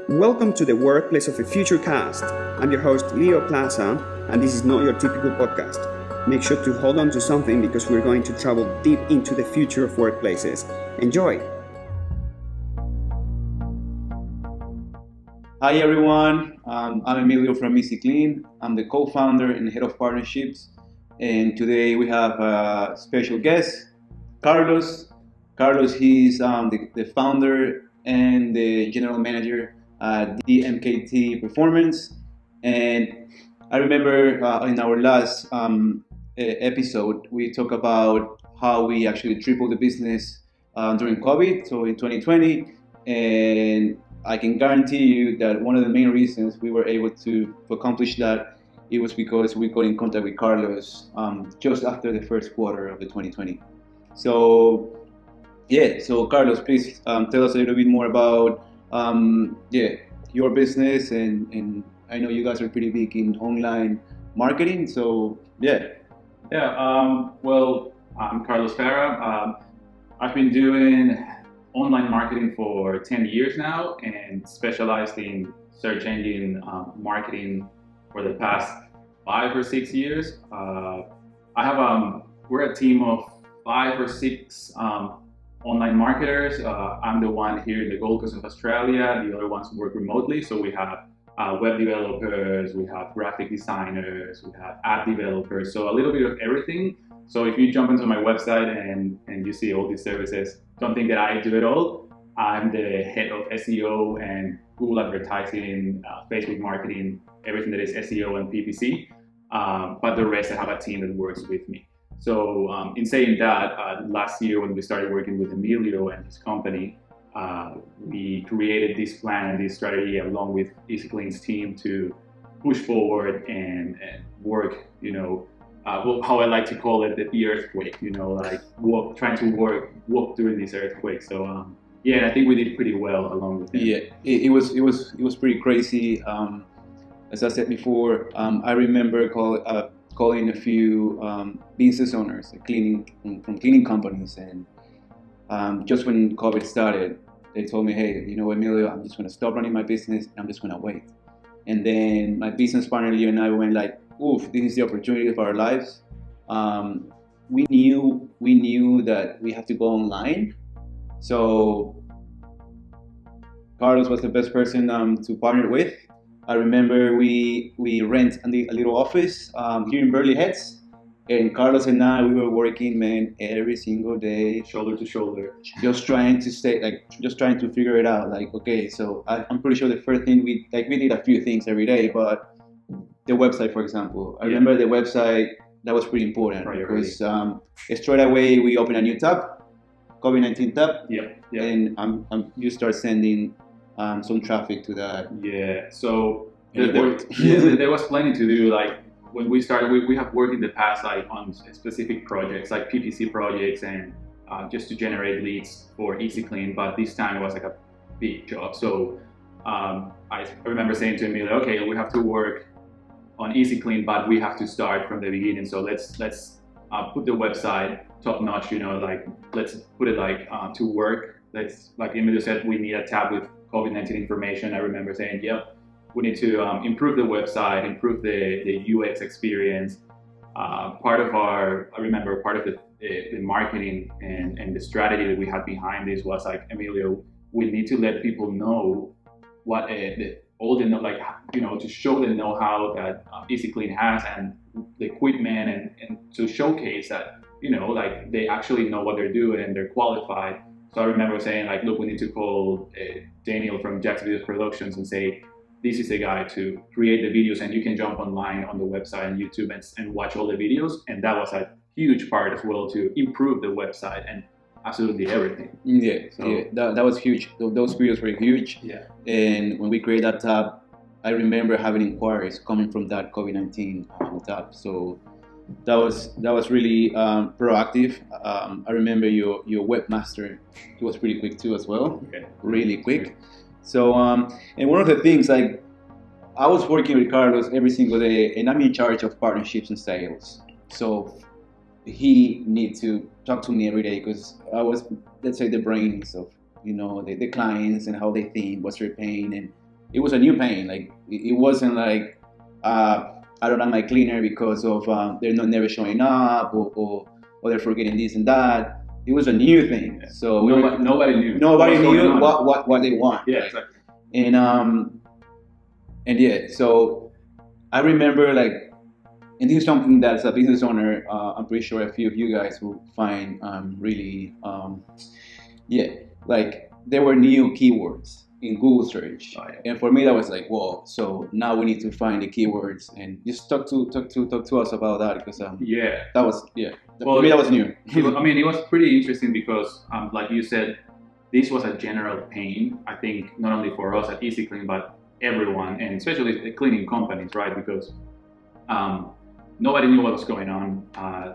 Welcome to the Workplace of the Future cast. I'm your host, Leo Plaza, and this is not your typical podcast. Make sure to hold on to something because we're going to travel deep into the future of workplaces. Enjoy! Hi everyone, I'm Emilio from Easy Clean. I'm the co-founder and head of partnerships, and today we have a special guest, Carlos. Carlos, he's the founder and the general manager at DMKT Performance. And I remember in our last episode, we talked about how we actually tripled the business during COVID, so in 2020. And I can guarantee you that one of the main reasons we were able to accomplish that, it was because we got in contact with Carlos just after the first quarter of the 2020. So Carlos, please tell us a little bit more about your business, and I know you guys are pretty big in online marketing. So well, I'm Carlos Farra. I've been doing online marketing for 10 years now and specialized in search engine marketing for the past 5 or 6 years. We're a team of 5 or 6 online marketers. I'm the one here in the Gold Coast of Australia. The other ones work remotely. So we have web developers, we have graphic designers, we have app developers. So a little bit of everything. So if you jump into my website and you see all these services, don't think that I do it all. I'm the head of SEO and Google advertising, Facebook marketing, everything that is SEO and PPC. But the rest, I have a team that works with me. So in saying that, last year when we started working with Emilio and his company, we created this plan and this strategy along with Easy Clean's team to push forward and work, how I like to call it, the earthquake, trying to walk through this earthquake. So and I think we did pretty well along with them. Yeah, it was pretty crazy. As I said before, I remember calling a few business owners, from cleaning companies, and just when COVID started, they told me, hey, Emilio, I'm just going to stop running my business and I'm just going to wait. And then my business partner Leo and I went like, oof, this is the opportunity of our lives. We knew that we have to go online. So Carlos was the best person to partner with. I remember we rent a little office here in Burleigh Heads, and Carlos and I, we were working, man, every single day, shoulder to shoulder, just trying to figure it out. Like, okay, so I'm pretty sure the first thing we did a few things every day, but the website, for example, I remember the website, that was pretty important because straight away we opened a new tab, COVID-19 tab, and you start sending some traffic to that. Yeah, so there was plenty to do. Like when we started, we have worked in the past on specific projects, like PPC projects, and just to generate leads for Easy Clean. But this time it was like a big job. So I remember saying to Emilio, okay, we have to work on Easy Clean, but we have to start from the beginning. So let's put the website top notch. Let's put it to work. Like Emilio said, we need a tab with COVID-19 information. I remember saying, we need to improve the website, improve the UX experience. Part of the marketing and the strategy that we had behind this was like, Emilio, we need to let people know what to show the know-how that Easy Clean has and the equipment, and to showcase that they actually know what they're doing and they're qualified. So I remember saying look, we need to call Daniel from Jack's Videos Productions and say, this is a guy to create the videos, and you can jump online on the website and YouTube and watch all the videos. And that was a huge part as well to improve the website and absolutely everything. That was huge. Those videos were huge. Yeah. And when we created that tab, I remember having inquiries coming from that COVID-19 tab. So that was really proactive. I remember your webmaster, he was pretty quick too as well. Okay. Really quick. So and one of the things, like, I was working with Carlos every single day, and I'm in charge of partnerships and sales. So he needs to talk to me every day because I was, let's say, the brains of the clients and how they think, what's their pain, and it was a new pain. Like it wasn't like I don't have my cleaner because of they're not never showing up or they're forgetting this and that. It was a new thing. So nobody knew. Nobody knew what they want. Yeah, exactly. And yeah, so I remember like, and this is something that as a business owner, I'm pretty sure a few of you guys will find really, like there were new keywords in Google search, and for me that was like, whoa. So now we need to find the keywords and just talk to us about that because that was for me that was new. I mean, it was pretty interesting because like you said, this was a general pain. I think not only for us at EasyClean, but everyone, and especially the cleaning companies, right? Because nobody knew what was going on.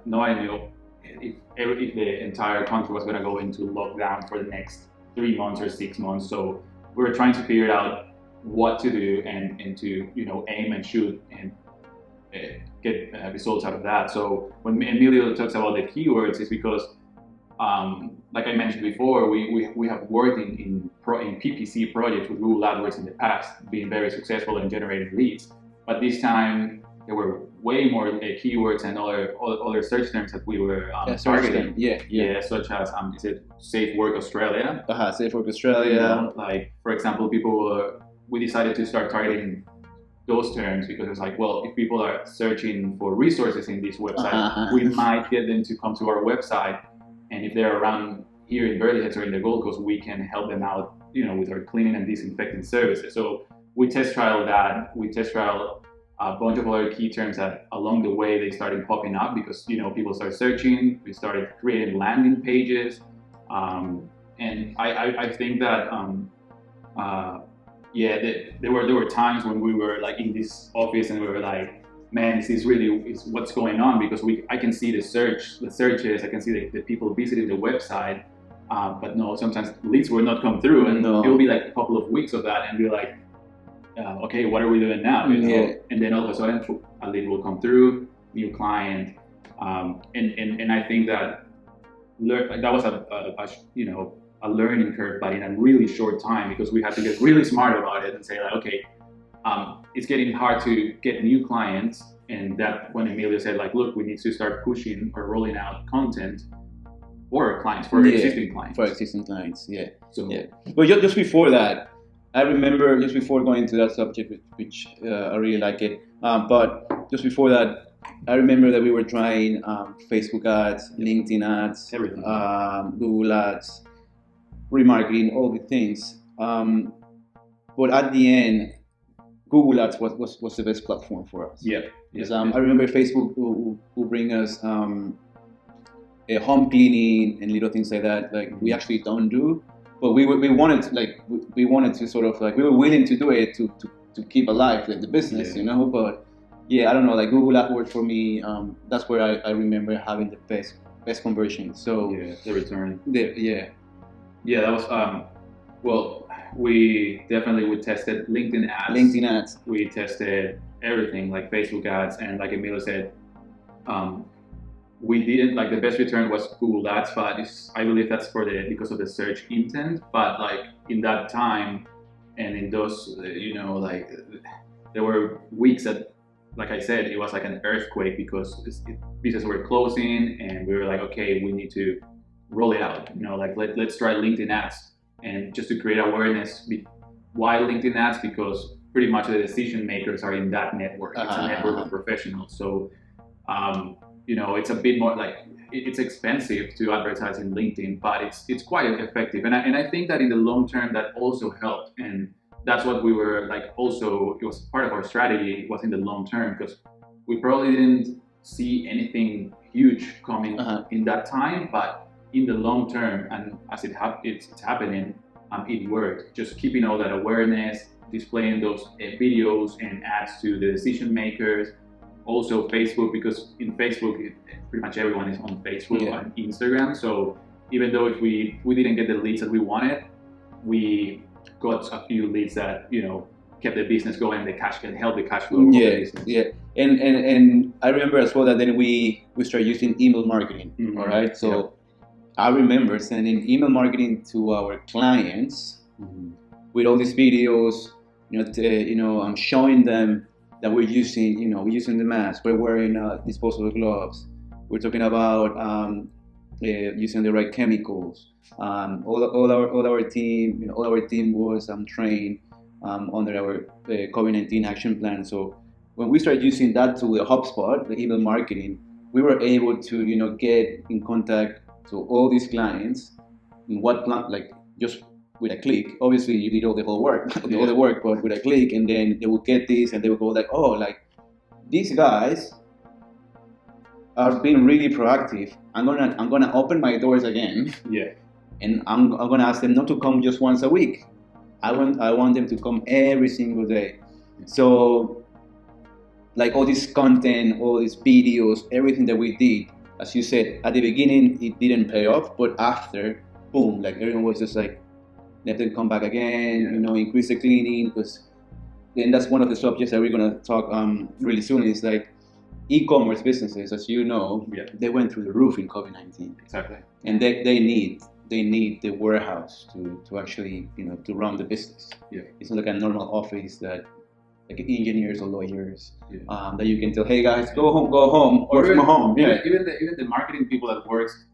Nobody knew if the entire country was going to go into lockdown for the next 3 months or 6 months. So we were trying to figure out what to do and to aim and shoot and get results out of that. So when Emilio talks about the keywords, it's because like I mentioned before, we have worked in PPC projects with Google AdWords in the past, being very successful in generating leads. But this time there were way more keywords and other search terms that we were targeting. Yeah, such as is it Safe Work Australia? Safe Work Australia. Like for example, we decided to start targeting those terms because it's like, well, if people are searching for resources in this website, we might get them to come to our website. And if they're around here in Burley Heads or in the Gold Coast, we can help them out, with our cleaning and disinfecting services. So we test trial that. We test trial a bunch of other key terms that along the way they started popping up because people started searching. We started creating landing pages, and I think that there were times when we were like in this office and we were like, man, is what's going on? Because I can see the searches, I can see the people visiting the website, but no, sometimes leads will not come through, and it will be like a couple of weeks of that, and we're like, okay, what are we doing now? And then all of a sudden a lead will come through, new client, and I think that that was a learning curve, but in a really short time, because we had to get really smart about it and say like, okay, it's getting hard to get new clients, and that when Emilio said like, look, we need to start pushing or rolling out content for clients, for existing clients. For existing clients, But just before that, I remember just before going into that subject, which I really like it, but just before that, I remember that we were trying Facebook ads, LinkedIn ads, everything, Google ads, remarketing, all the things. But at the end, Google Ads was the best platform for us. Because I remember Facebook will bring us a home cleaning and little things like that. Like we actually don't do, but we wanted to sort of like, we were willing to do it to keep alive the business, But I don't know, like Google AdWords for me, that's where I remember having the best conversion. So the return. That was well. We tested LinkedIn ads. We tested everything like Facebook ads, and like Emilio said, we didn't like the best return was Google ads, but I believe that's because of the search intent. But like in that time and in those, like there were weeks that, like I said, it was like an earthquake because businesses were closing, and we were like, okay, we need to roll it out. Like let's try LinkedIn ads. And just to create awareness, why LinkedIn ads? Because pretty much the decision makers are in that network. It's a network of professionals. So, it's a bit more like it's expensive to advertise in LinkedIn, but it's quite effective. And I think that in the long term that also helped. And that's what we were like. Also, it was part of our strategy. It was in the long term because we probably didn't see anything huge coming in that time, but in the long term, and as it's happening, it worked. Just keeping all that awareness, displaying those videos and ads to the decision makers. Also Facebook, because in Facebook, pretty much everyone is on Facebook and Instagram. So even though if we didn't get the leads that we wanted, we got a few leads that kept the business going, and helped the cash flow of the business. And I remember as well that then we started using email marketing. All right, so. I remember sending email marketing to our clients with all these videos, I'm showing them that we're using the mask, we're wearing disposable gloves, we're talking about using the right chemicals. All our team was trained under our COVID-19 action plan. So when we started using that tool, the HubSpot, the email marketing, we were able to get in contact to all these clients in what plan, like just with a click. Obviously, you did all the whole work, all the work, but with a click, and then they would get this, and they would go like, oh, like these guys are being really proactive. I'm gonna open my doors again. Yeah. And I'm gonna ask them not to come just once a week. I want them to come every single day. So, like all this content, all these videos, everything that we did, as you said, at the beginning it didn't pay off, but after, boom, like everyone was just like, let them come back again, increase the cleaning, because then that's one of the subjects that we're gonna talk really soon. Is like e-commerce businesses, as you know, they went through the roof in COVID-19. Exactly. And they need the warehouse to actually to run the business. Yeah. It's not like a normal office that like engineers or lawyers that you can tell, hey guys, go home, or from home. Yeah. Even the marketing people that works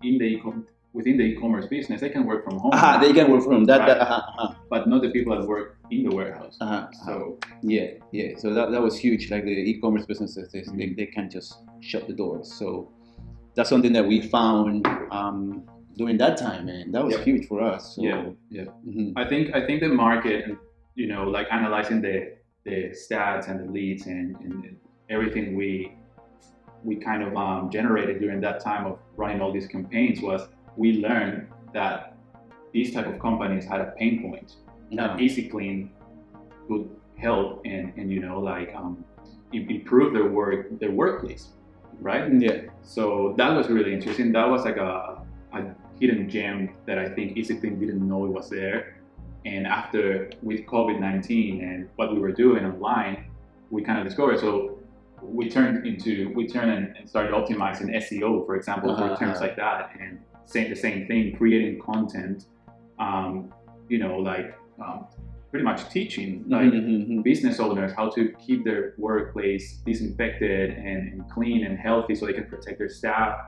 within the e-commerce business, they can work from home. They can work from home. But not the people that work in the warehouse. So So that was huge. Like the e-commerce businesses, they can't just shut the doors. So that's something that we found during that time, and that was huge for us. So, Mm-hmm. I think the market, like analyzing the stats and the leads and everything we kind of generated during that time of running all these campaigns was we learned that these type of companies had a pain point that EasyClean could help and improve their workplace, right? Yeah. So that was really interesting. That was like a hidden gem that I think EasyClean didn't know it was there. And after with COVID-19 and what we were doing online, we kind of discovered. So we turned and started optimizing SEO, for example, for terms like that, and saying the same thing, creating content, pretty much teaching business owners how to keep their workplace disinfected and clean and healthy so they can protect their staff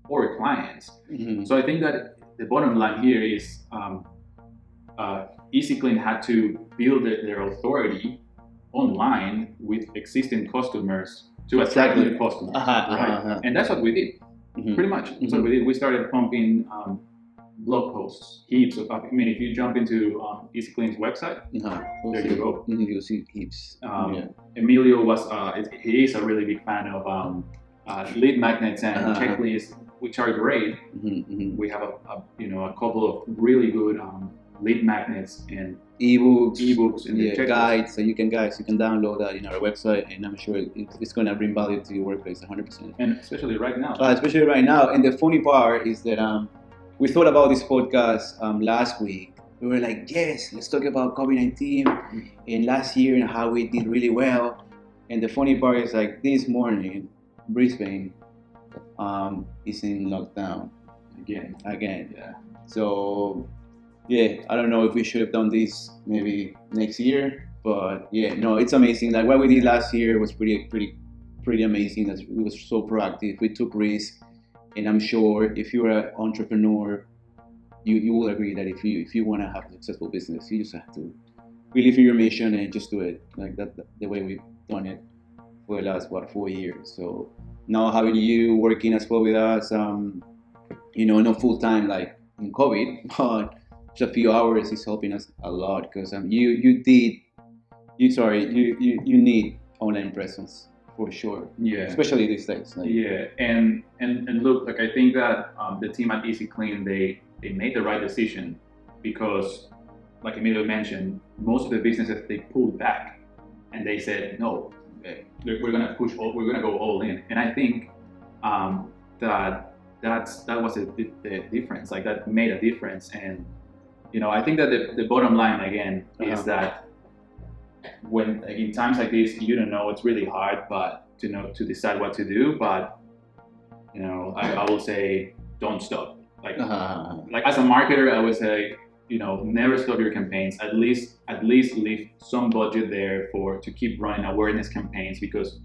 or clients. Mm-hmm. So I think that the bottom line here is EasyClean had to build their authority online with existing customers to attract new customers, right? And that's what we did, pretty much. That's what we did. We started pumping blog posts, heaps of. I mean, if you jump into EasyClean's website, there you go. You'll see heaps. Emilio he is a really big fan of lead magnets and checklists, which are great. We have a couple of really good lead magnets and ebooks and guides that you can download that in our website, and I'm sure it's going to bring value to your workplace 100%. And especially right now. And the funny part is that we thought about this podcast last week. We were like, yes, let's talk about COVID-19 and last year and how we did really well. And the funny part is like this morning, Brisbane is in lockdown again. Yeah. So I don't know if we should have done this maybe next year, but it's amazing. Like what we did last year was pretty amazing. That we was so proactive. We took risks, and I'm sure if you're an entrepreneur, you will agree that if you want to have a successful business, you just have to believe in your mission and just do it. Like that, the way we've done it for the last 4 years. So now having you working as well with us, not full time like in COVID, but just a few hours is helping us a lot, because you need online presence for sure. Yeah. Especially these days. And look, like I think that the team at EasyClean they made the right decision, because like Emilio mentioned, most of the businesses they pulled back and they said no, we're gonna go all in. And I think that was the difference. Like that made a difference. And I think that the bottom line again is that when in times like this, you don't know, it's really hard, but to decide what to do. But I will say, don't stop. Like as a marketer, I would say, never stop your campaigns. At least leave some budget there to keep running awareness campaigns, because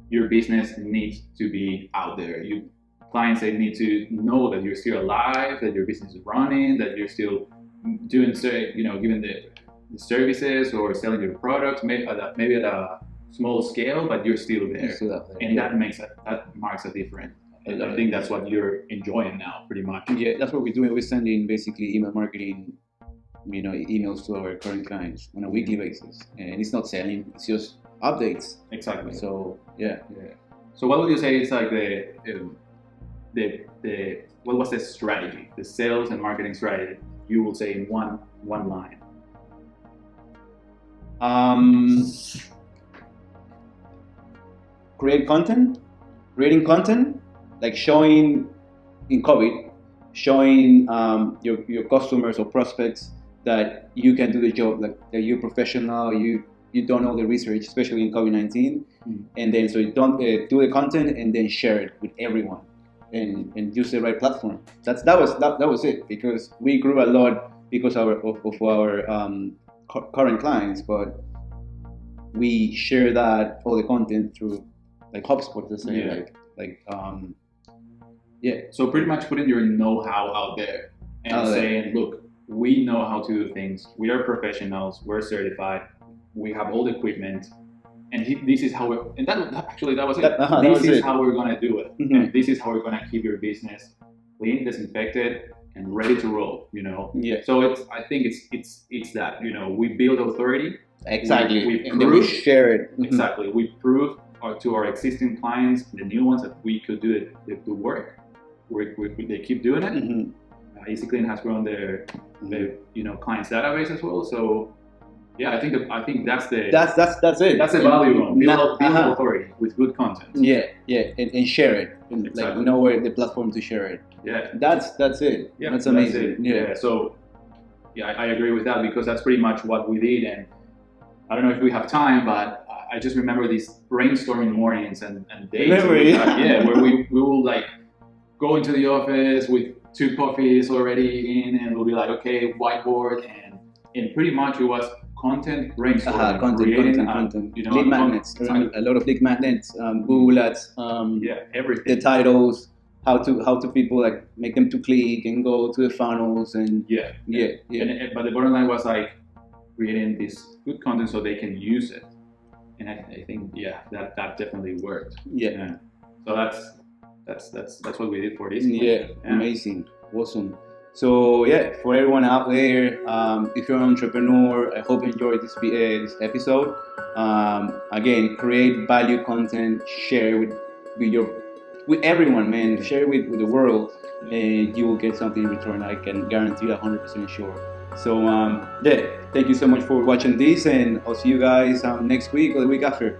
your business needs to be out there. Clients, they need to know that you're still alive, that your business is running, that you're still doing, giving the services or selling your products, maybe at a small scale, but you're still there. And that marks a difference. And I think that's what you're enjoying now, pretty much. Yeah, that's what we're doing. We're sending basically email marketing, emails to our current clients on a weekly basis, and it's not selling; it's just updates. Exactly. So yeah. So what would you say is like what was the strategy, the sales and marketing strategy? You will say in one line. Creating content, like showing in COVID, showing your customers or prospects that you can do the job, like that you're professional, you don't know the research, especially in COVID-19, and then so you don't do the content and then share it with everyone, and use the right platform. That was it, because we grew a lot because of our current clients, but we share that all the content through like HubSpot, let's say, So pretty much putting your know-how out there and saying, look, we know how to do things. We are professionals. We're certified. We have all the equipment, and this is how we. And that was it. This is how we're gonna do it, and this is how we're gonna keep your business clean, disinfected, and ready to roll. Yeah. So I think it's that. We build authority. Exactly. And then we share it. Exactly. We prove to our existing clients, the new ones, that we could do the work. They keep doing it. EasyClean has grown their clients database as well. So yeah, I think that's it. That's the value. Build authority with good content. Yeah, and share it. And exactly. Know where the platform to share it. Yeah, that's it. Yeah, that's amazing. That's it. Yeah. So yeah, I agree with that, because that's pretty much what we did. And I don't know if we have time, but I just remember these brainstorming mornings and days. Where we will like go into the office with 2 coffees already in, and we'll be like, okay, whiteboard, and pretty much it was content brainstorming, content. Lead magnets, a lot of lead magnets, Google Ads, everything. The titles, how to people like make them to click and go to the funnels, and but the bottom line was like creating this good content so they can use it, and I think that definitely worked. So that's what we did for this. Amazing, awesome. So for everyone out there, if you're an entrepreneur, I hope you enjoyed this episode. Again, create value content, share with everyone, man. Share it with the world, and you will get something in return. I can guarantee 100% sure. So thank you so much for watching this, and I'll see you guys next week or the week after.